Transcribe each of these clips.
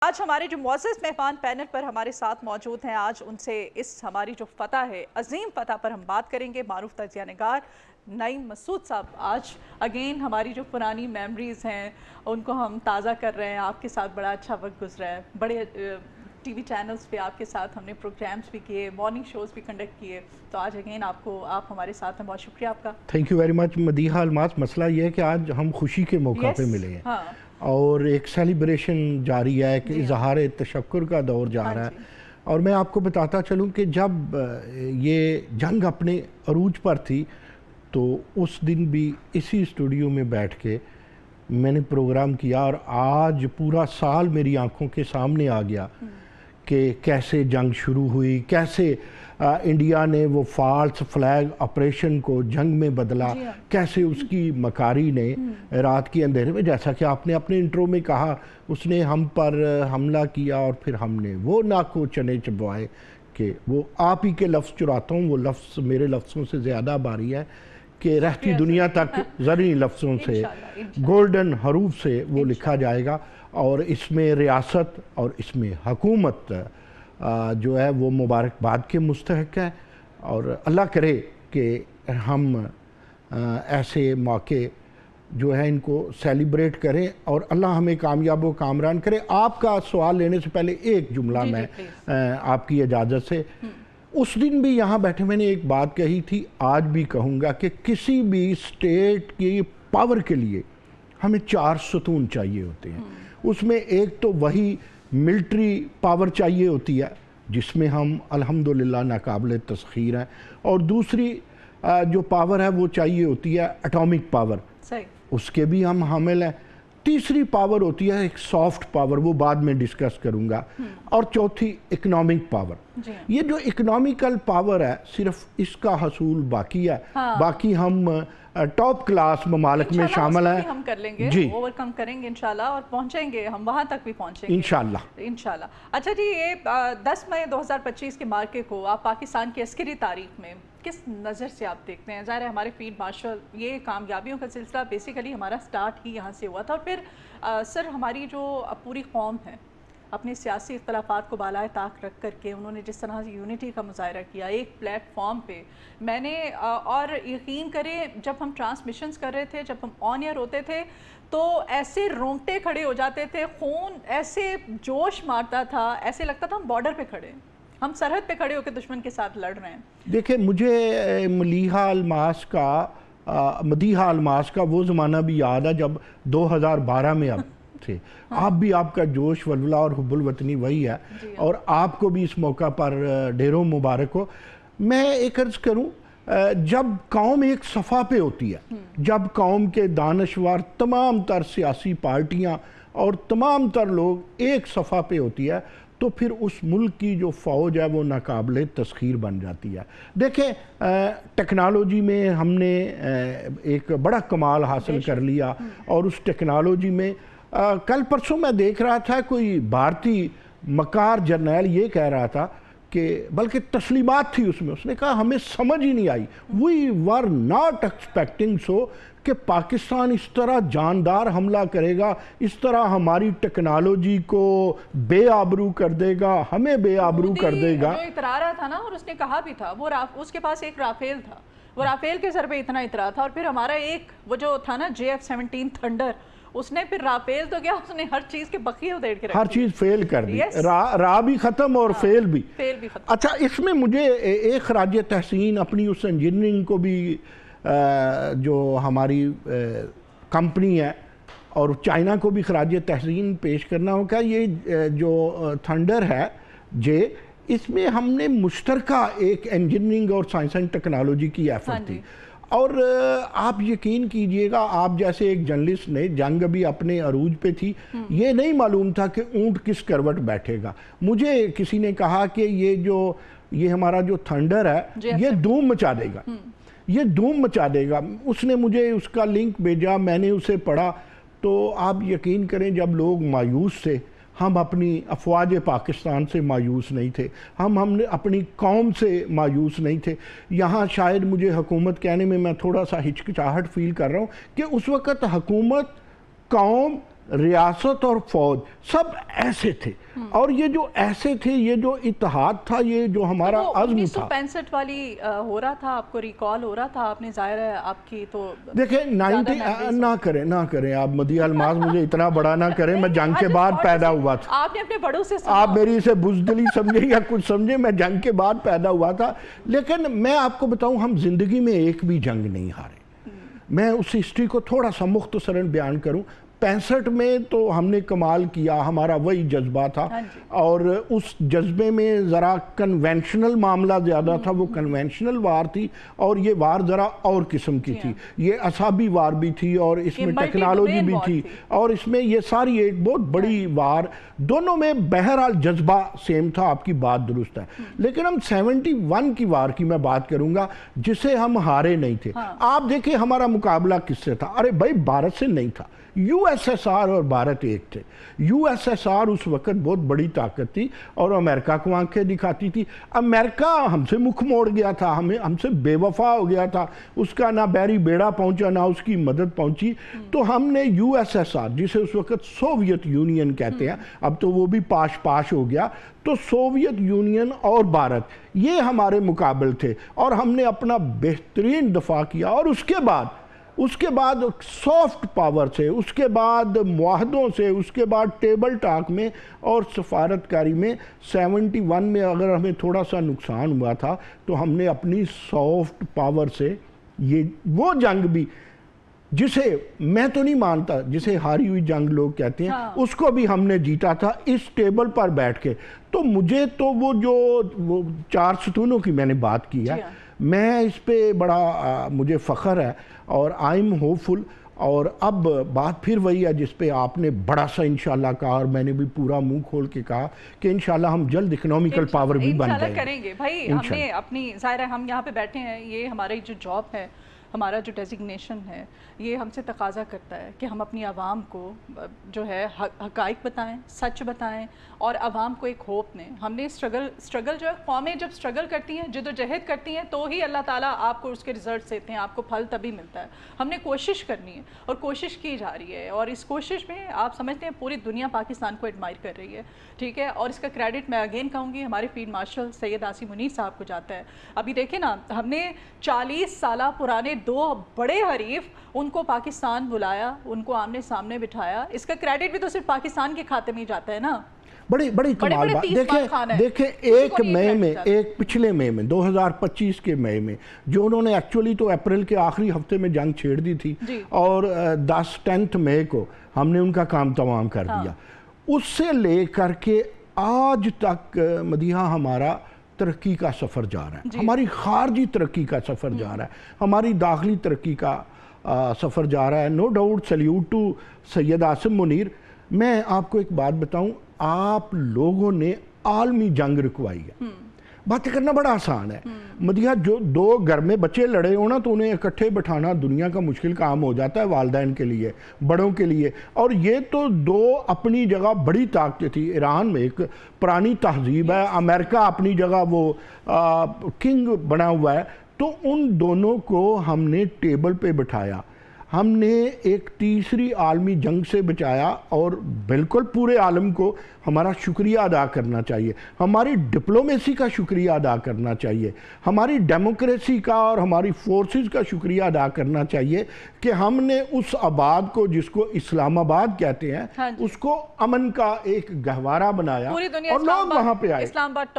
آج ہمارے جو معزز مہمان پینل پر ہمارے ساتھ موجود ہیں، آج ان سے اس ہماری جو فتح ہے، عظیم فتح پر ہم بات کریں گے۔ معروف تجزیہ نگار نعیم مسعود صاحب آج اگین ہماری جو پرانی میموریز ہیں ان کو ہم تازہ کر رہے ہیں۔ آپ کے ساتھ بڑا اچھا وقت گزرا ہے، بڑے ٹی وی چینلز پہ آپ کے ساتھ ہم نے پروگرامز بھی کیے، مارننگ شوز بھی کنڈکٹ کیے، تو آج اگین آپ ہمارے ساتھ ہیں، بہت شکریہ آپ کا۔ Thank you very much Madiha Almas. مسئلہ یہ ہے کہ آج ہم خوشی کے موقع پہ ملے ہیں اور ایک سیلیبریشن جاری ہے، ایک اظہار تشکر کا دور جا رہا ہے۔ اور میں آپ کو بتاتا چلوں کہ جب یہ جنگ اپنے عروج پر تھی تو اس دن بھی اسی اسٹوڈیو میں بیٹھ کے میں نے پروگرام کیا، اور آج پورا سال میری آنکھوں کے سامنے آ گیا کہ کیسے جنگ شروع ہوئی، کیسے انڈیا نے وہ فالس فلیگ آپریشن کو جنگ میں بدلا، کیسے اس کی مکاری نے رات کے اندھیرے میں، جیسا کہ آپ نے اپنے انٹرو میں کہا، اس نے ہم پر حملہ کیا اور پھر ہم نے وہ ناکو چنے چبوائے کہ وہ آپ ہی کے لفظ چراتا ہوں، وہ لفظ میرے لفظوں سے زیادہ باری ہے کہ رہتی دنیا تک زرعی لفظوں سے گولڈن حروف سے وہ لکھا جائے گا، اور اس میں ریاست اور اس میں حکومت جو ہے وہ مبارکباد کے مستحق ہے، اور اللہ کرے کہ ہم ایسے موقع جو ہے ان کو سیلیبریٹ کریں اور اللہ ہمیں کامیاب و کامران کرے۔ آپ کا سوال لینے سے پہلے ایک جملہ میں آپ کی اجازت سے، اس دن بھی یہاں بیٹھے میں نے ایک بات کہی تھی، آج بھی کہوں گا کہ کسی بھی اسٹیٹ کی پاور کے لیے ہمیں 4 ستون چاہیے ہوتے ہیں۔ اس میں ایک تو وہی ملٹری پاور چاہیے ہوتی ہے جس میں ہم الحمدللہ ناقابل تسخیر ہیں، اور دوسری جو پاور ہے وہ چاہیے ہوتی ہے اٹامک پاور، اس کے بھی ہم حامل ہیں۔ تیسری پاور ہوتی ہے ایک سافٹ پاور، وہ بعد میں ڈسکس کروں گا، اور چوتھی اکنامک پاور۔ یہ جو اکنامیکل پاور ہے صرف اس کا حصول باقی ہے، باقی ہم ٹاپ کلاس ممالک میں شامل ہیں، ہم کر لیں گے، اوور کم کریں گے انشاءاللہ، اور پہنچیں گے ہم وہاں تک بھی پہنچیں گے انشاءاللہ۔ اچھا جی، یہ 10 مئی 2025 کے مارکے کو آپ پاکستان کی عسکری تاریخ میں کس نظر سے آپ دیکھتے ہیں؟ ظاہر ہے ہمارے فیلڈ مارشل، یہ کامیابیوں کا سلسلہ بیسیکلی ہمارا سٹارٹ ہی یہاں سے ہوا تھا، اور پھر سر ہماری جو پوری قوم ہے اپنے سیاسی اختلافات کو بالائے طاق رکھ کر کے انہوں نے جس طرح سے یونٹی کا مظاہرہ کیا ایک پلیٹ فارم پہ، میں نے اور یقین کریں جب ہم ٹرانسمیشنز کر رہے تھے، جب ہم آن ایئر ہوتے تھے تو ایسے رونگٹے کھڑے ہو جاتے تھے، خون ایسے جوش مارتا تھا، ایسے لگتا تھا ہم بارڈر پہ کھڑے ہیں، ہم سرحد پہ کھڑے ہو کے دشمن کے ساتھ لڑ رہے ہیں۔ دیکھیں، مجھے مدیحہ الماس کا وہ زمانہ بھی یاد ہے جب 2012 میں اب تھے، آپ بھی، آپ کا جوش ولولہ اور حب الوطنی وہی ہے، اور آپ کو بھی اس موقع پر ڈھیروں مبارک ہو۔ میں ایک عرض کروں، جب قوم ایک صفحہ پہ ہوتی ہے، جب قوم کے دانشور تمام تر سیاسی پارٹیاں اور تمام تر لوگ ایک صفحہ پہ ہوتی ہے، تو پھر اس ملک کی جو فوج ہے وہ ناقابل تسخیر بن جاتی ہے۔ دیکھیں، ٹیکنالوجی میں ہم نے ایک بڑا کمال حاصل کر لیا، اور اس ٹیکنالوجی میں کل پرسوں میں دیکھ رہا تھا کوئی بھارتی مکار جرنیل یہ کہہ رہا تھا کہ بلکہ تسلیمات تھی اس میں، اس نے کہا ہمیں سمجھ ہی نہیں آئی، we were not expecting so کہ پاکستان اس طرح جاندار حملہ کرے گا، اس طرح ہماری ٹیکنالوجی کو بے آبرو کر دے گا، ہمیں بے آبرو کر دے گا۔ جو اترا رہا تھا نا، اور اس نے کہا بھی تھا، وہ اس کے پاس ایک رافیل تھا، وہ رافیل کے سر پہ اتنا اترا تھا، اور پھر ہمارا ایک وہ جو تھا نا JF-17 تھنڈر، اس نے پھر رافیل تو کیا، اس نے ہر چیز کے بقیے ادھیڑ کے رکھ ہر چیز فیل کر دی، راہ بھی ختم اور فیل بھی ختم۔ اچھا، اس میں مجھے ایک خراج تحسین اپنی اس انجینئرنگ کو بھی، جو ہماری کمپنی ہے، اور چائنا کو بھی خراج تحسین پیش کرنا ہوگا۔ یہ جو تھنڈر ہے اس میں ہم نے مشترکہ ایک انجینئرنگ اور سائنس اینڈ ٹیکنالوجی کی ایفرٹ تھی، اور آپ یقین کیجئے گا، آپ جیسے ایک جرنلسٹ نے، جنگ ابھی اپنے عروج پہ تھی، یہ نہیں معلوم تھا کہ اونٹ کس کروٹ بیٹھے گا۔ مجھے کسی نے کہا کہ یہ ہمارا جو تھنڈر ہے یہ دھوم مچا دے گا، یہ دھوم مچا دے گا۔ اس نے مجھے اس کا لنک بھیجا، میں نے اسے پڑھا، تو آپ یقین کریں جب لوگ مایوس تھے، ہم اپنی افواج پاکستان سے مایوس نہیں تھے، ہم نے اپنی قوم سے مایوس نہیں تھے۔ یہاں شاید مجھے حکومت کہنے میں تھوڑا سا ہچکچاہٹ فیل کر رہا ہوں کہ اس وقت حکومت، قوم ریاست اور فوج سب ایسے تھے، اور یہ جو ایسے تھے، یہ جو اتحاد تھا، یہ جو ہمارا عزم تھا، 1965 والی ہو رہا تھا، آپ کو ریکال ہو رہا تھا، آپ نے ظاہر ہے آپ کی تو دیکھیں 90 نہ کریں آپ مدیحہ الماس، مجھے اتنا بڑا نہ کریں، میں جنگ کے بعد پیدا ہوا تھا، آپ نے اپنے بڑوں سے سنا، آپ میری اسے بزدلی سمجھیں یا کچھ سمجھیں، میں جنگ کے بعد پیدا ہوا تھا، لیکن میں آپ کو بتاؤں ہم زندگی میں ایک بھی جنگ نہیں ہارے۔ میں اس ہسٹری کو تھوڑا سا مختصراً بیان کروں۔ 65 میں تو ہم نے کمال کیا، ہمارا وہی جذبہ تھا، اور اس جذبے میں ذرا کنونشنل معاملہ زیادہ تھا، وہ کنونشنل وار تھی، اور یہ وار ذرا اور قسم کی تھی، یہ اعصابی وار بھی تھی، اور اس میں ٹیکنالوجی بھی تھی، اور اس میں یہ ساری ایک بہت بڑی وار، دونوں میں بہرحال جذبہ سیم تھا، آپ کی بات درست ہے۔ لیکن ہم 71 کی وار کی میں بات کروں گا، جسے ہم ہارے نہیں تھے۔ آپ دیکھیں ہمارا مقابلہ کس سے تھا؟ ارے بھائی بھارت سے نہیں تھا، یو ایس ایس آر اور بھارت ایک تھے۔ یو ایس ایس آر اس وقت بہت بڑی طاقت تھی، اور امریکہ کو آنکھیں دکھاتی تھی۔ امریکہ ہم سے مکھ موڑ گیا تھا، ہم سے بے وفا ہو گیا تھا، اس کا نہ بیری بیڑا پہنچا، نہ اس کی مدد پہنچی۔ تو ہم نے یو ایس ایس آر، جسے اس وقت سوویت یونین کہتے ہیں، اب تو وہ بھی پاش ہو گیا، تو سوویت یونین اور بھارت یہ ہمارے مقابل تھے، اور ہم نے اپنا بہترین دفاع کیا۔ اور اس کے بعد سافٹ پاور سے، اس کے بعد معاہدوں سے، اس کے بعد ٹیبل ٹاک میں اور سفارتکاری میں 71 میں اگر ہمیں تھوڑا سا نقصان ہوا تھا، تو ہم نے اپنی سافٹ پاور سے وہ جنگ بھی، جسے میں تو نہیں مانتا، جسے ہاری ہوئی جنگ لوگ کہتے ہیں، اس کو بھی ہم نے جیتا تھا اس ٹیبل پر بیٹھ کے۔ تو مجھے تو وہ جو 4 ستونوں کی میں نے بات کی ہے، میں اس پہ بڑا مجھے فخر ہے، اور آئی ایم ہوپفل۔ اور اب بات پھر وہی ہے جس پہ آپ نے بڑا سا انشاءاللہ کہا، اور میں نے بھی پورا منہ کھول کے کہا کہ انشاءاللہ ہم جلد اکنومیکل پاور بھی بن جائیں گے۔ کریں گے بھائی، ہم نے اپنی، ظاہر ہے ہم یہاں پہ بیٹھے ہیں، یہ ہماری جو جاب ہے، ہمارا جو ڈیزگنیشن ہے، یہ ہم سے تقاضا کرتا ہے کہ ہم اپنی عوام کو جو ہے حقائق بتائیں، سچ بتائیں، اور عوام کو ایک ہوپ دیں۔ ہم نے اسٹرگل جو ہے، قومیں جب اسٹرگل کرتی ہیں، جد و جہد کرتی ہیں، تو ہی اللہ تعالیٰ آپ کو اس کے ریزلٹس دیتے ہیں، آپ کو پھل تبھی ملتا ہے۔ ہم نے کوشش کرنی ہے، اور کوشش کی جا رہی ہے، اور اس کوشش میں آپ سمجھتے ہیں پوری دنیا پاکستان کو ایڈمائر کر رہی ہے، ٹھیک ہے۔ اور اس کا کریڈٹ میں اگین کہوں گی ہمارے فیلڈ مارشل سید عاصم منیر صاحب کو جاتا ہے۔ ابھی دیکھیں نا، ہم نے 40 سالہ پرانے 2 بڑے حریف، ان کو پاکستان بلایا، ان کو آمنے سامنے بٹھایا، اس کا کریڈٹ بھی تو صرف پاکستان کے کھاتے میں ہی جاتا ہے نا۔ بڑی کمال بات دیکھیں، ایک مئی میں، ایک پچھلے مئی میں 2025 کے مئی میں، جو انہوں نے ایکچولی تو اپریل کے آخری ہفتے میں جنگ چھیڑ دی تھی، اور 10 مئی کو ہم نے ان کا کام تمام کر دیا۔ اس سے لے کر کے آج تک مدیحہ ہمارا ترقی کا سفر جا رہا ہے، ہماری خارجی ترقی کا سفر جا رہا ہے، ہماری داخلی ترقی کا سفر جا رہا ہے۔ No doubt, solute to Syed Asim Munir. میں آپ کو ایک بات بتاؤں، آپ لوگوں نے عالمی جنگ رکوائی ہے۔ باتیں کرنا بڑا آسان ہے مدیحہ، جو 2 گھر میں بچے لڑے ہونا تو انہیں اکٹھے بٹھانا دنیا کا مشکل کام ہو جاتا ہے، والدین کے لیے، بڑوں کے لیے۔ اور یہ تو 2 اپنی جگہ بڑی طاقتیں تھی۔ ایران میں ایک پرانی تہذیب ہے، امریکہ اپنی جگہ وہ کنگ بنا ہوا ہے، تو ان دونوں کو ہم نے ٹیبل پہ بٹھایا، ہم نے ایک تیسری عالمی جنگ سے بچایا، اور بالکل پورے عالم کو ہمارا شکریہ ادا کرنا چاہیے، ہماری ڈپلومیسی کا شکریہ ادا کرنا چاہیے، ہماری ڈیموکریسی کا اور ہماری فورسز کا شکریہ ادا کرنا چاہیے کہ ہم نے اس آباد کو، جس کو اسلام آباد کہتے ہیں، اس کو امن کا ایک گہوارہ بنایا، اور لوگ وہاں پہ آئے۔ اسلام آباد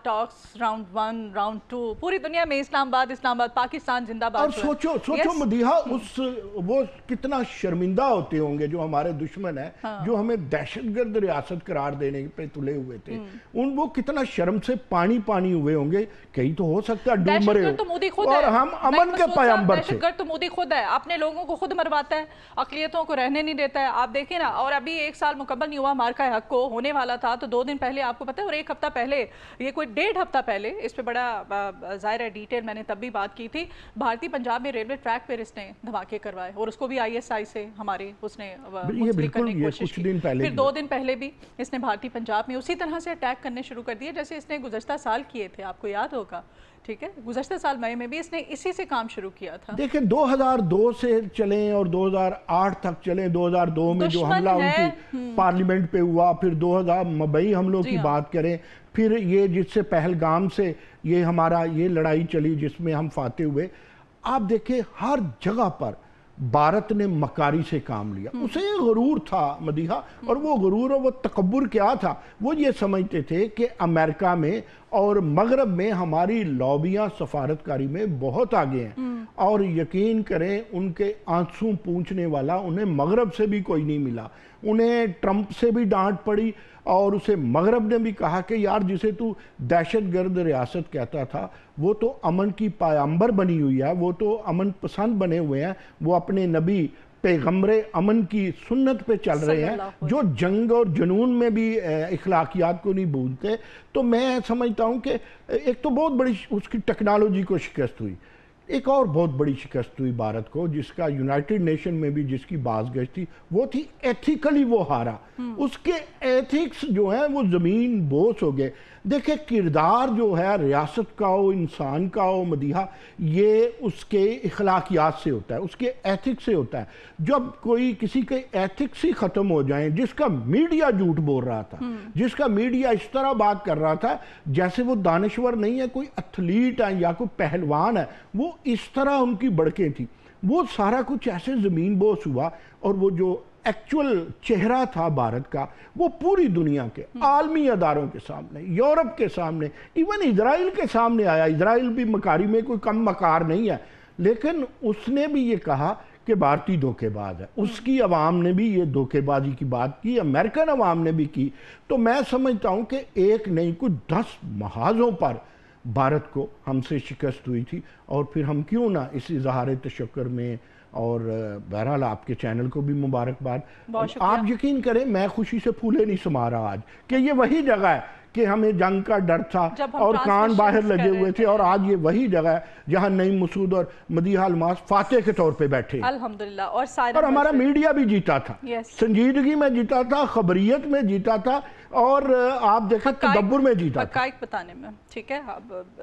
ٹاکس راؤنڈ 1 راؤنڈ 2، پوری دنیا میں اسلام آباد پاکستان زندہ باد۔ اور سوچو مدیحہ، وہ کتنا شرمندہ ہوتے ہوں گے جو ہمارے دشمن ہیں، جو ہمیں دہشت گرد ریاست قرار دینے پہ تلے ہوئے تھے، وہ کتنا شرم سے پانی ہوئے ہوں گے، کہیں تو ہو سکتا ہے ڈوب مرے ہو، اور ہم امن کے پیغمبر تھے۔ دہشت گرد تو مودی خود ہے، اپنے لوگوں کو خود مرواتا ہے، اقلیتوں کو رہنے نہیں دیتا ہے۔ آپ دیکھیں نا، اور ابھی 1 سال مکمل نہیں ہوا مارکہ حق کو، ہونے والا تھا، تو 2 دن پہلے آپ کو پتہ ہے، اور 1 ہفتہ پہلے، یہ کوئی 1.5 ہفتہ پہلے، اس پہ بڑا ظاہر ہے ڈیٹیل میں نے تب بھی بات کی تھی، بھارتی پنجاب میں ریلوے ٹریک پہ اس نے دھماکے کروائے، اور اس کو بھی ISI سے ہمارے اس نے منسلک کرنے کی کوشش کی۔ پھر 2 دن پہلے بھی بھی اس نے بھارتی پنجاب میں اسی طرح سے اٹیک کرنے شروع کر دیے جیسے اس نے گزشتہ سال کیے تھے، آپ کو یاد ہوگا، ٹھیک ہے، گزشتہ سال مئی میں بھی اس نے اسی سے کام شروع کیا تھا۔ دیکھیں 2002 سے چلیں اور 2008 تک چلیں، 2002 میں جو حملہ ان کی پارلیمنٹ پہ ہوا، پھر 2000 مبئی حملوں کی بات کریں، پھر یہ جس سے پہلگام سے یہ ہمارا یہ لڑائی چلی جس میں ہم فاتح ہوئے، آپ دیکھیں ہر جگہ پر بھارت نے مکاری سے کام لیا۔ اسے غرور تھا مدیحہ، اور وہ غرور اور وہ تکبر کیا تھا، وہ یہ سمجھتے تھے کہ امریکہ میں اور مغرب میں ہماری لابیاں سفارتکاری میں بہت آگے ہیں، اور یقین کریں ان کے آنسوں پونچھنے والا انہیں مغرب سے بھی کوئی نہیں ملا۔ انہیں ٹرمپ سے بھی ڈانٹ پڑی، اور اسے مغرب نے بھی کہا کہ یار جسے تو دہشت گرد ریاست کہتا تھا وہ تو امن کی پیامبر بنی ہوئی ہے، وہ تو امن پسند بنے ہوئے ہیں، وہ اپنے نبی پیغمبر امن کی سنت پہ چل رہے ہیں، جو جنگ اور جنون میں بھی اخلاقیات کو نہیں بھولتے۔ تو میں سمجھتا ہوں کہ ایک تو بہت بڑی اس کی ٹیکنالوجی کو شکست ہوئی، ایک اور بہت بڑی شکست ہوئی بھارت کو جس کا یونائٹڈ نیشن میں بھی جس کی باز گشت تھی، وہ تھی ایتھیکلی وہ ہارا۔ اس کے ایتھکس جو ہیں وہ زمین بوس ہو گئے۔ دیکھیں کردار جو ہے ریاست کا ہو، انسان کا ہو مدیحہ، یہ اس کے اخلاقیات سے ہوتا ہے، اس کے ایتھکس سے ہوتا ہے۔ جب کوئی کسی کے ایتھکس ہی ختم ہو جائیں، جس کا میڈیا جھوٹ بول رہا تھا، جس کا میڈیا اس طرح بات کر رہا تھا جیسے وہ دانشور نہیں ہے، کوئی ایتھلیٹ ہے یا کوئی پہلوان ہے، وہ اس طرح ان کی بڑکیں تھی، وہ سارا کچھ ایسے زمین بوس ہوا، اور وہ جو ایکچول چہرہ تھا بھارت کا وہ پوری دنیا کے عالمی اداروں کے سامنے، یورپ کے سامنے، ایون اسرائیل کے سامنے آیا۔ اسرائیل بھی مکاری میں کوئی کم مکار نہیں ہے، لیکن اس نے بھی یہ کہا کہ بھارتی دھوکے باز ہے، اس کی عوام نے بھی یہ دھوکے بازی کی بات کی، امریکن عوام نے بھی کی۔ تو میں سمجھتا ہوں کہ ایک نہیں کچھ 10 محاذوں پر بھارت کو ہم سے شکست ہوئی تھی، اور پھر ہم کیوں نہ اس اظہار تشکر میں، اور بہرحال آپ کے چینل کو بھی مبارکباد۔ آپ یقین کریں میں خوشی سے پھولے نہیں سما رہا آج کہ یہ وہی جگہ ہے کہ ہمیں جنگ کا ڈر تھا اور کان باہر لگے ہوئے تھے، اور آج یہ وہی جگہ ہے جہاں نعیم مسعود اور مدیحہ الماس فاتح کے طور پہ بیٹھے، الحمدللہ، اور ہمارا میڈیا بھی جیتا تھا، سنجیدگی میں جیتا تھا، خبریت میں جیتا تھا، اور آپ دیکھیں تدبر میں جیتا تھا، حقائق بتانے میں، ٹھیک ہے،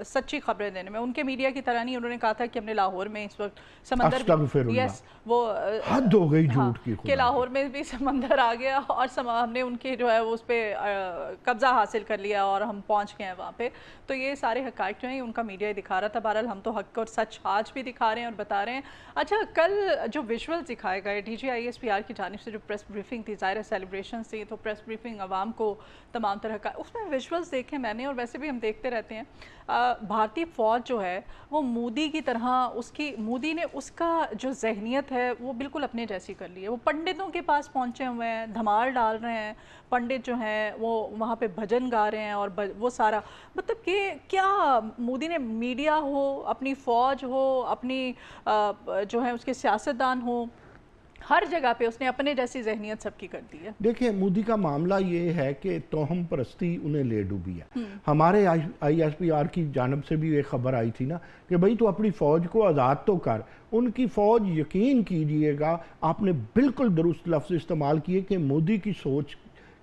سچی خبریں دینے میں۔ ان کے میڈیا کی طرح نہیں، انہوں نے کہا تھا کہ ہم نے لاہور میں اس وقت سمندر، وہ حد ہو گئی جھوٹ کی، کہ لاہور میں بھی سمندر آ گیا اور ہم نے ان کے جو ہے اس پہ قبضہ حاصل کر لیا اور ہم پہنچ گئے ہیں وہاں پہ۔ تو یہ سارے حقائق جو ہیں ان کا میڈیا دکھا رہا تھا۔ بہرحال ہم تو حق اور سچ آج بھی دکھا رہے ہیں اور بتا رہے ہیں۔ اچھا، کل جو ویژولز دکھائے گئے DGISPR کی جانب سے، جو پریس بریفنگ تھی، ظاہر ہے سیلیبریشنز تھی، تو پریس بریفنگ عوام کو تمام طرح کا، اس میں ویژولز دیکھے میں نے، اور ویسے بھی ہم دیکھتے رہتے ہیں، بھارتی فوج جو ہے وہ مودی کی طرح، مودی نے اس کا جو ذہنیت ہے وہ بالکل اپنے جیسی کر لی ہے۔ وہ پنڈتوں کے پاس پہنچے ہوئے ہیں، دھمال ڈال رہے ہیں، پنڈت جو ہیں وہ وہاں پہ بھجن گا رہے ہیں، اور وہ سارا مطلب کہ کیا مودی نے میڈیا ہو، اپنی فوج ہو، اپنی جو ہے اس کے سیاستدان ہو، ہر جگہ پہ اس نے اپنے جیسی ذہنیت سب کی کر دی ہے۔ دیکھیں مودی کا معاملہ یہ ہے کہ توہم پرستی انہیں لے ڈوبی ہے۔ ہمارے ISPR کی جانب سے بھی ایک خبر آئی تھی نا کہ بھئی تو اپنی فوج کو آزاد تو کر۔ ان کی فوج، یقین کیجئے گا، آپ نے بالکل درست لفظ استعمال کیے کہ مودی کی سوچ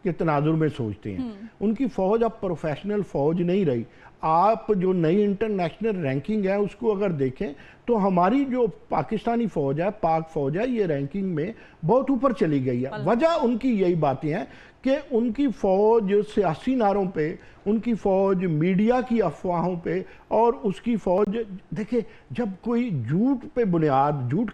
کے تناظر میں سوچتے ہیں۔ ان کی فوج اب پروفیشنل فوج نہیں رہی۔ آپ جو نئی انٹرنیشنل رینکنگ ہے اس کو اگر دیکھیں تو ہماری جو پاکستانی فوج ہے، پاک فوج ہے، یہ رینکنگ میں بہت اوپر چلی گئی ہے۔ وجہ ان کی یہی باتیں ہیں کہ ان کی فوج سیاسی نعروں پہ، ان کی فوج میڈیا کی افواہوں پہ، اور اس کی فوج، دیکھیں جب کوئی جھوٹ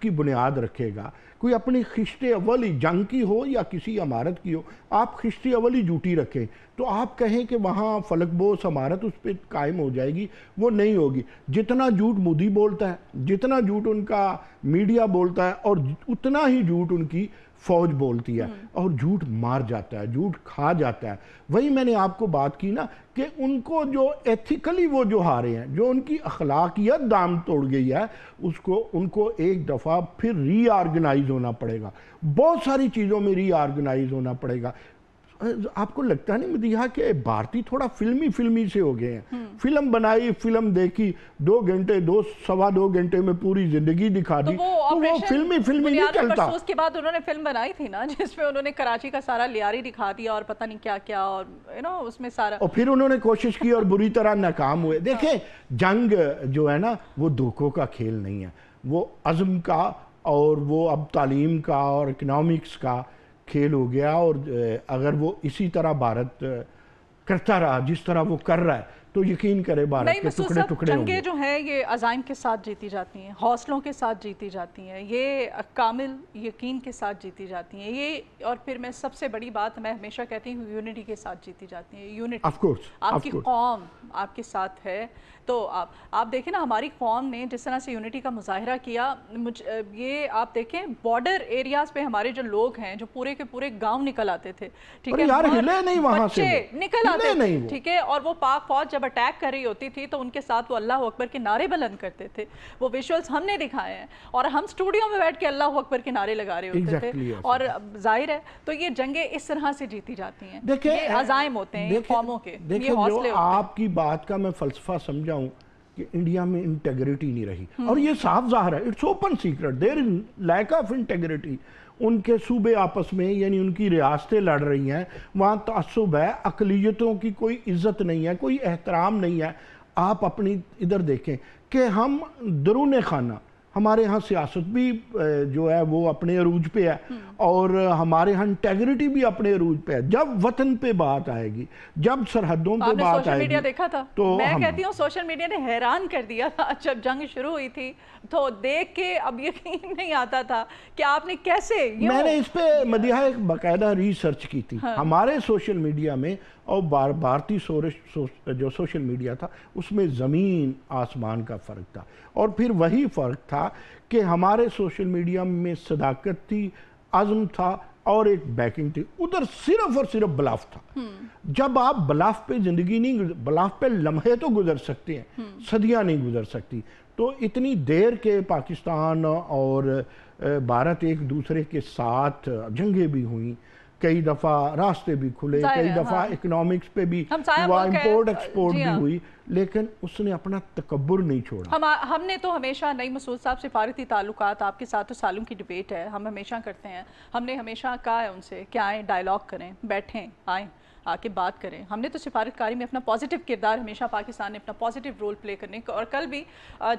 کی بنیاد رکھے گا، کوئی اپنی خشت اولی جنگ کی ہو یا کسی عمارت کی ہو، آپ خشت اولی جھوٹی رکھیں تو آپ کہیں کہ وہاں فلک بوس عمارت اس پہ قائم ہو جائے گی، وہ نہیں ہوگی۔ جتنا جھوٹ مودی بولتا ہے، جتنا جھوٹ ان کا میڈیا بولتا ہے، اور اتنا ہی جھوٹ ان کی فوج بولتی ہے، اور جھوٹ مار جاتا ہے، جھوٹ کھا جاتا ہے۔ وہی میں نے آپ کو بات کی نا کہ ان کو جو ایتھیکلی وہ جو ہارے ہیں، جو ان کی اخلاقیت دام توڑ گئی ہے، ان کو ایک دفعہ پھر ری آرگنائز ہونا پڑے گا، بہت ساری چیزوں میں ری آرگنائز ہونا پڑے گا۔ آپ کو لگتا نہیں مدیحہ کہ بھارتی تھوڑا فلمی سے ہو گئے ہیں؟ فلم بنائی، فلم دیکھی، 2 گھنٹے 2 گھنٹے میں پوری زندگی دکھا دی، تو وہ فلمی نہیں چلتا۔ اس کے بعد انہوں نے فلم بنائی تھی نا جس میں انہوں نے کراچی کا سارا لیاری دکھا دیا اور پتہ نہیں کیا کیا، اور اس میں سارا، اور پھر انہوں نے کوشش کی اور بری طرح ناکام ہوئے۔ دیکھیں جنگ جو ہے نا وہ دھوکوں کا کھیل نہیں ہے، وہ عزم کا اور وہ اب تعلیم کا اور اکنامکس کا کھیل ہو گیا، اور اگر وہ اسی طرح بھارت کرتا رہا جس طرح وہ کر رہا ہے تو یقین کرے بھارت کے ٹکڑے ٹکڑے ہوں گے۔ جنگیں جو ہیں یہ عزائم کے ساتھ جیتی جاتی ہیں، حوصلوں کے ساتھ جیتی جاتی ہیں، یہ کامل یقین کے ساتھ جیتی جاتی ہیں، یہ اور پھر میں سب سے بڑی بات میں ہمیشہ کہتی ہوں یونٹی کے ساتھ جیتی جاتی ہیں۔ یونٹی، آپ کی قوم آپ کے ساتھ ہے، تو آپ دیکھیں نا ہماری قوم نے جس طرح سے یونٹی کا مظاہرہ کیا، یہ آپ دیکھیں بارڈر ایریاز پہ ہمارے جو لوگ ہیں جو پورے کے پورے گاؤں نکل آتے تھے، ٹھیک ہے، بچے نکل آتے تھے، ٹھیک ہے، اور وہ پاک فوج جب اٹیک کر رہی ہوتی تھی تو ان کے ساتھ وہ اللہ اکبر کے نعرے بلند کرتے تھے۔ وہ ویژولز ہم نے دکھائے ہیں اور ہم اسٹوڈیو میں بیٹھ کے اللہ اکبر کے نعرے لگا رہے ہوتے تھے، اور ظاہر ہے تو یہ جنگیں اس طرح سے جیتی جاتی ہیں، یہ عزائم ہوتے ہیں قوموں کے، یہ حوصلے ہوتے ہیں۔ آپ کی بات کا میں فلسفہ سمجھاؤں کہ انڈیا میں انٹیگریٹی نہیں رہی، اور یہ صاف ظاہر ہے، it's open secret, there is lack of integrity. ان کے صوبے آپس میں یعنی ان کی ریاستیں لڑ رہی ہیں، وہاں تعصب ہے، اقلیتوں کی کوئی عزت نہیں ہے، کوئی احترام نہیں ہے۔ آپ اپنی ادھر دیکھیں کہ ہم درون خانہ، ہمارے ہاں سیاست بھی جو ہے وہ اپنے عروج پہ ہے، اور ہمارے ہاں انٹیگریٹی بھی اپنے عروج پہ ہے۔ جب وطن پہ بات آئے گی، جب سرحدوں پہ بات آئے گی، سوشل میڈیا دیکھا تھا، میں کہتی ہوں سوشل میڈیا نے حیران کر دیا تھا جب جنگ شروع ہوئی تھی، تو دیکھ کے اب یقین نہیں آتا تھا کہ آپ نے کیسے، میں نے اس پہ مدیحہ ایک باقاعدہ ریسرچ کی تھی۔ ہمارے سوشل میڈیا میں اور بھارتی جو سوشل میڈیا تھا اس میں زمین آسمان کا فرق تھا، اور پھر وہی فرق تھا کہ ہمارے سوشل میڈیا میں صداقت تھی، عزم تھا اور ایک بیکنگ تھی، ادھر صرف اور صرف بلاف تھا۔ جب آپ بلاف پہ زندگی نہیں، بلاف پہ لمحے تو گزر سکتے ہیں، صدیاں نہیں گزر سکتی۔ تو اتنی دیر کے پاکستان اور بھارت ایک دوسرے کے ساتھ جنگیں بھی ہوئیں، کئی دفعہ راستے بھی کھلے، کئی دفعہ اکنامکس پہ بھی ہوا، امپورٹ ایکسپورٹ بھی ہوئی، لیکن اس نے اپنا تکبر نہیں چھوڑا۔ ہم نے تو ہمیشہ، نئی مسعود صاحب سفارتی تعلقات آپ کے ساتھ تو سالوں کی ڈیبیٹ ہے، ہم ہمیشہ کرتے ہیں، ہم نے ہمیشہ کہا ہے ان سے کہ آئیں ڈائیلاگ کریں، بیٹھیں، آئیں آ کے بات کریں۔ ہم نے تو سفارتکاری میں اپنا پازیٹیو کردار، ہمیشہ پاکستان نے اپنا پازیٹیو رول پلے کرنے کا، اور کل بھی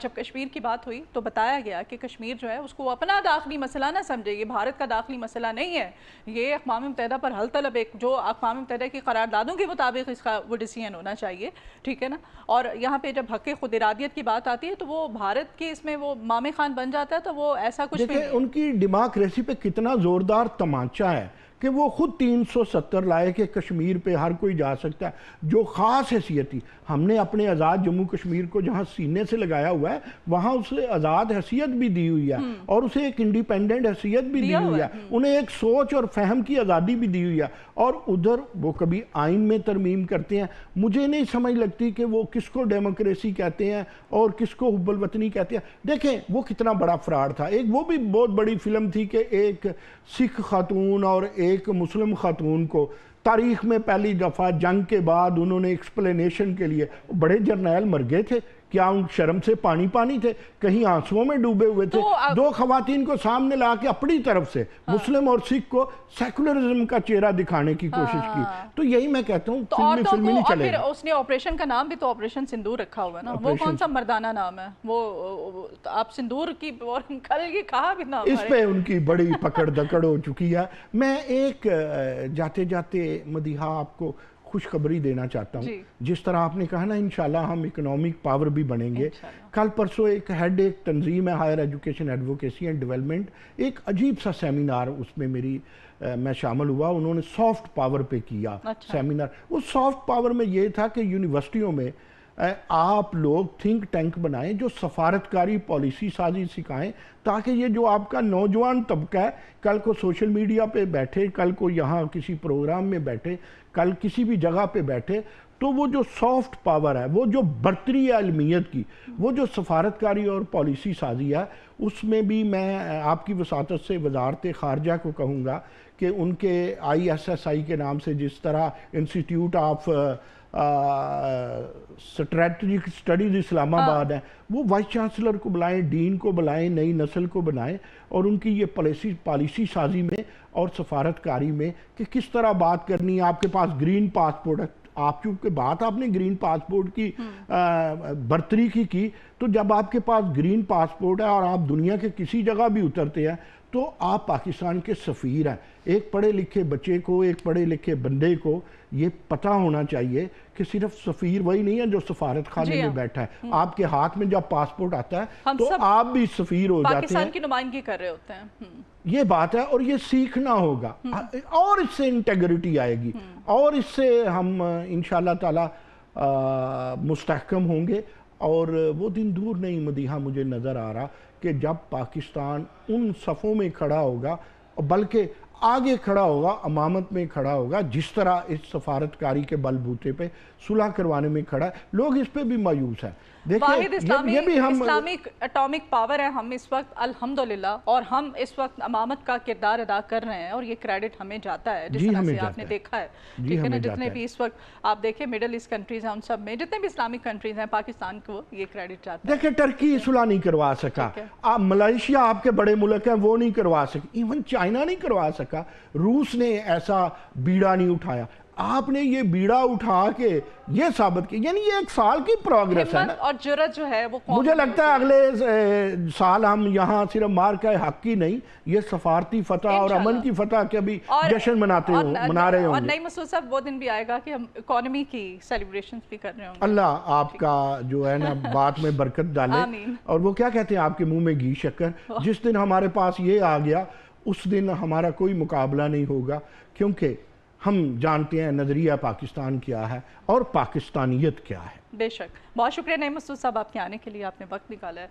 جب کشمیر کی بات ہوئی تو بتایا گیا کہ کشمیر جو ہے اس کو اپنا داخلی مسئلہ نہ سمجھے، یہ بھارت کا داخلی مسئلہ نہیں ہے، یہ اقوام متحدہ پر حل طلب، ایک جو اقوام متحدہ کی قراردادوں کے مطابق اس کا وہ ڈیسیژن ہونا چاہیے، ٹھیک ہے نا۔ اور یہاں پہ جب حق خود ارادیت کی بات آتی ہے تو وہ بھارت کی اس میں وہ مامے خان بن جاتا ہے، تو وہ ایسا کچھ بھی نہیں۔ ان کی ڈیموکریسی پہ کتنا زوردار تمانچہ ہے کہ وہ خود 370 لائے کہ کشمیر پہ ہر کوئی جا سکتا ہے، جو خاص حیثیت تھی۔ ہم نے اپنے آزاد جموں کشمیر کو جہاں سینے سے لگایا ہوا ہے وہاں اسے آزاد حیثیت بھی دی ہوئی ہے، اور اسے ایک انڈیپینڈنٹ حیثیت بھی دی ہوئی ہے، انہیں ایک سوچ اور فہم کی آزادی بھی دی ہوئی ہے۔ اور ادھر وہ کبھی آئین میں ترمیم کرتے ہیں، مجھے نہیں سمجھ لگتی کہ وہ کس کو ڈیموکریسی کہتے ہیں اور کس کو حب الوطنی کہتے ہیں۔ دیکھیں وہ کتنا بڑا فراڈ تھا، ایک وہ بھی بہت بڑی فلم تھی کہ ایک سکھ خاتون اور ایک مسلم خاتون کو تاریخ میں پہلی دفعہ جنگ کے بعد انہوں نے ایکسپلینیشن کے لیے، بڑے جرنیل مر گئے تھے، کیا ان شرم سے پانی تھے، کہیں آنسوؤں میں ڈوبے ہوئے تھے، دو خواتین کو سامنے لا کے اپنی طرف سے مسلم اور سکھ کو سیکولرزم کا چہرہ دکھانے کی کوشش کی۔ تو یہی میں کہتا ہوں فلمی نہیں چلے گا۔ اس نے آپریشن کا نام بھی تو آپریشن سندور رکھا ہوا نا، وہ کون سا مردانہ نام ہے، وہ آپ سندور کی اور کل یہ کہا بھی نام، اس پہ ان کی بڑی پکڑ دکڑ ہو چکی ہے۔ میں ایک جاتے جاتے مدیحہ آپ کو خوشخبری دینا چاہتا ہوں، جس طرح آپ نے کہا نا انشاءاللہ ہم اکنامک پاور بھی بنیں گے۔ کل پرسوں ایک تنظیم ہے higher education advocacy and development, ایک عجیب سا سیمینار اس میں میں شامل ہوا، انہوں نے سافٹ پاور پہ کیا سیمینار۔ اس سافٹ پاور میں یہ تھا کہ یونیورسٹیوں میں آپ لوگ تھنک ٹینک بنائیں جو سفارتکاری پالیسی سازی سکھائیں، تاکہ یہ جو آپ کا نوجوان طبقہ ہے کل کو سوشل میڈیا پہ بیٹھے، کل کو یہاں کسی پروگرام میں بیٹھے، کل کسی بھی جگہ پہ بیٹھے تو وہ جو سافٹ پاور ہے، وہ جو برتری ہے علمیت کی، وہ جو سفارتکاری اور پالیسی سازی ہے، اس میں بھی میں آپ کی وساطت سے وزارت خارجہ کو کہوں گا کہ ان کے ISSI کے نام سے جس طرح انسٹیٹیوٹ آف اسٹریٹجک اسٹڈیز اسلام آباد ہے، وہ وائس چانسلر کو بلائیں، ڈین کو بلائیں، نئی نسل کو بنائیں، اور ان کی یہ پالیسی سازی میں اور سفارتکاری میں کہ کس طرح بات کرنی ہے۔ آپ کے پاس گرین پاسپورٹ ہے، آپ چونکہ بات آپ نے گرین پاسپورٹ کی برتری کی، تو جب آپ کے پاس گرین پاسپورٹ ہے اور آپ دنیا کے کسی جگہ بھی اترتے ہیں تو آپ پاکستان کے سفیر ہیں۔ ایک پڑھے لکھے بچے کو، ایک پڑھے لکھے بندے کو یہ پتہ ہونا چاہیے کہ صرف سفیر وہی نہیں ہے جو سفارت خانے میں بیٹھا ہے، آپ کے ہاتھ میں جب پاسپورٹ آتا ہے تو آپ بھی سفیر ہو جاتے ہیں، پاکستان کی نمائندگی کر رہے ہوتے ہیں۔ یہ بات ہے، اور یہ سیکھنا ہوگا، اور اس سے انٹیگریٹی آئے گی، اور اس سے ہم انشاءاللہ تعالی مستحکم ہوں گے، اور وہ دن دور نہیں مدیحہ مجھے نظر آ رہا کہ جب پاکستان ان صفوں میں کھڑا ہوگا، بلکہ آگے کھڑا ہوگا، امامت میں کھڑا ہوگا، جس طرح اس سفارتکاری کے بل بوتے پہ صلح کروانے میں کھڑا ہے۔ لوگ اس پہ بھی مایوس ہیں۔ واحد اسلامک اٹامک پاور ہے ہم اس وقت الحمدللہ، اور ہم اس وقت امامت کا کردار ادا کر رہے ہیں، اور یہ کریڈٹ ہمیں جاتا ہے جس طرح سے آپ نے دیکھا ہے، ٹھیک ہے نا؟ جتنے بھی اس وقت آپ دیکھیں مڈل ایسٹ کنٹریز ہیں، ان سب میں جتنے بھی اسلامک کنٹریز ہیں، پاکستان کو یہ کریڈٹ جاتا ہے۔ دیکھیں ٹرکی صلح نہیں کروا سکا، ملائیشیا آپ کے بڑے ملک ہیں وہ نہیں کروا سکے، ایون چائنا نہیں کروا سکا، روس نے ایسا بیڑا نہیں اٹھایا۔ آپ نے یہ بیڑا اٹھا کے یہ ثابت کیا، یعنی یہ ایک سال کی پروگریس ہے نا، اور جرت جو ہے وہ مجھے لگتا ہے اگلے سال ہم یہاں صرف مارکہ حق کی نہیں، یہ سفارتی فتح اور امن کی فتح کے بھی جشن منا رہے ہوں گے۔ اور نئی مسعود صاحب وہ دن بھی آئے گا کہ ہم اکانومی کی سیلیبریشنز بھی کر رہے ہوں گے۔ اللہ آپ کا جو ہے نا بات میں برکت ڈالے، اور وہ کیا کہتے ہیں آپ کے منہ میں گھی شکر، جس دن ہمارے پاس یہ آ گیا اس دن ہمارا کوئی مقابلہ نہیں ہوگا، کیونکہ ہم جانتے ہیں نظریہ پاکستان کیا ہے اور پاکستانیت کیا ہے۔ بے شک۔ بہت شکریہ نئی مسعود صاحب آپ کے آنے کے لیے، آپ نے وقت نکالا ہے۔